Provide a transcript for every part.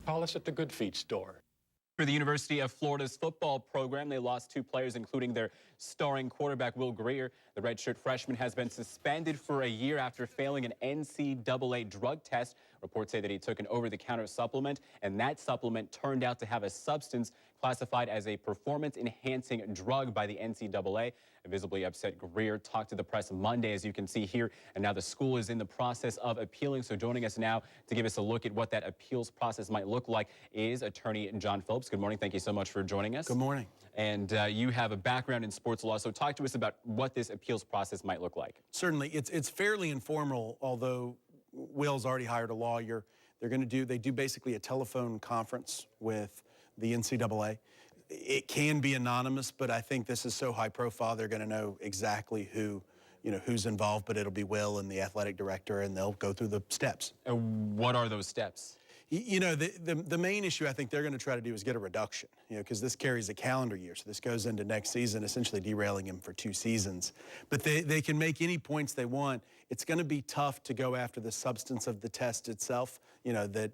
call us at the Good Feet store. For the University of Florida's football program, they lost 2 players, including their starring quarterback, Will Grier. The redshirt freshman has been suspended for a year after failing an NCAA drug test. Reports say that he took an over-the-counter supplement, and that supplement turned out to have a substance classified as a performance-enhancing drug by the NCAA. A visibly upset Greer talked to the press Monday, as you can see here, and now the school is in the process of appealing. So joining us now to give us a look at what that appeals process might look like is attorney John Phillips. Good morning. Thank you so much for joining us. Good morning. And you have a background in sports law, so talk to us about what this appeals process might look like. Certainly. It's fairly informal, although Will's already hired a lawyer. They do basically a telephone conference with the NCAA. It can be anonymous, but I think this is so high profile, they're going to know exactly who's involved, but it'll be Will and the athletic director, and they'll go through the steps. And what are those steps? The main issue I think they're going to try to do is get a reduction, because this carries a calendar year. So this goes into next season, essentially derailing him for 2 seasons. But they can make any points they want. It's going to be tough to go after the substance of the test itself, that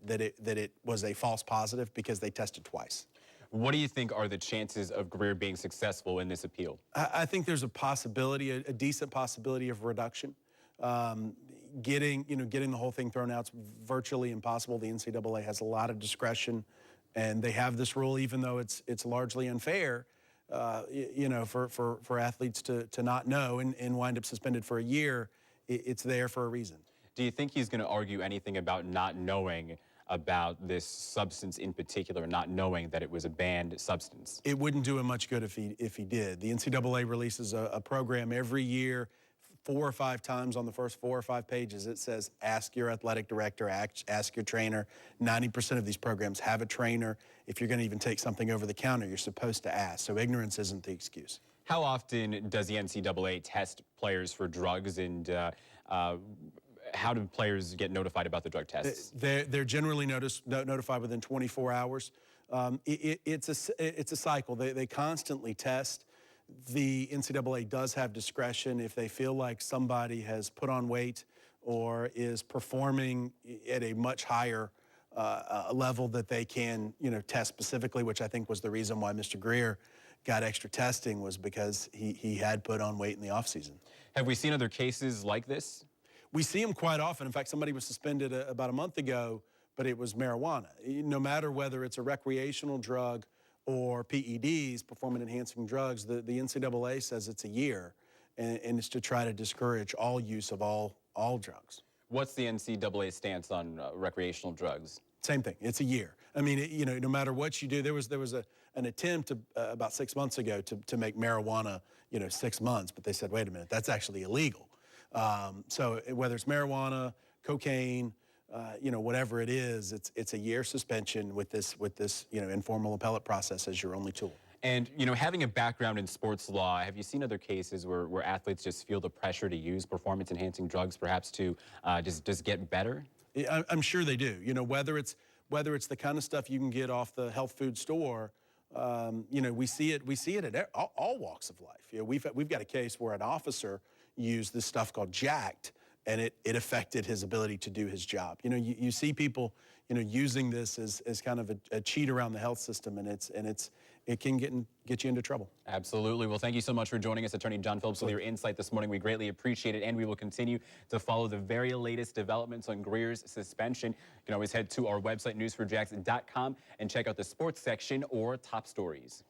it was a false positive because they tested twice. What do you think are the chances of Greer being successful in this appeal? I think there's a possibility, a decent possibility of reduction. Getting the whole thing thrown out is virtually impossible. The NCAA has a lot of discretion, and they have this rule, even though it's largely unfair, for athletes to not know and wind up suspended for a year. It's there for a reason. Do you think he's going to argue anything about not knowing about this substance in particular, not knowing that it was a banned substance? It wouldn't do him much good if he did. The NCAA releases a program every year, 4 or 5 times on the first 4 or 5 pages. It says, ask your athletic director, ask your trainer. 90% of these programs have a trainer. If you're going to even take something over the counter, you're supposed to ask. So ignorance isn't the excuse. How often does the NCAA test players for drugs, and how do players get notified about the drug tests? They're generally notified within 24 hours. It's a cycle. They constantly test. The NCAA does have discretion if they feel like somebody has put on weight or is performing at a much higher level that they can, test specifically, which I think was the reason why Mr. Greer got extra testing, was because he had put on weight in the offseason. Have we seen other cases like this? We see them quite often. In fact, somebody was suspended about a month ago, but it was marijuana. No matter whether it's a recreational drug or PEDs, performance-enhancing drugs, the NCAA says it's a year, and it's to try to discourage all use of all drugs. What's the NCAA stance on recreational drugs? Same thing. It's a year. I mean, no matter what you do, there was an attempt about 6 months ago to make marijuana, 6 months, but they said, wait a minute, that's actually illegal. So whether it's marijuana, cocaine, whatever it is, it's a year suspension with this informal appellate process as your only tool. And having a background in sports law, have you seen other cases where athletes just feel the pressure to use performance-enhancing drugs, perhaps to just get better? I'm sure they do. Whether it's the kind of stuff you can get off the health food store, we see it at all walks of life. We've got a case where an officer used this stuff called Jacked, and it affected his ability to do his job. You see people, using this as kind of a cheat around the health system, and it can get you into trouble. Absolutely. Well, thank you so much for joining us, Attorney John Phillips, with your insight this morning. We greatly appreciate it, and we will continue to follow the very latest developments on Greer's suspension. You can always head to our website, news4jax.com, and check out the sports section or top stories.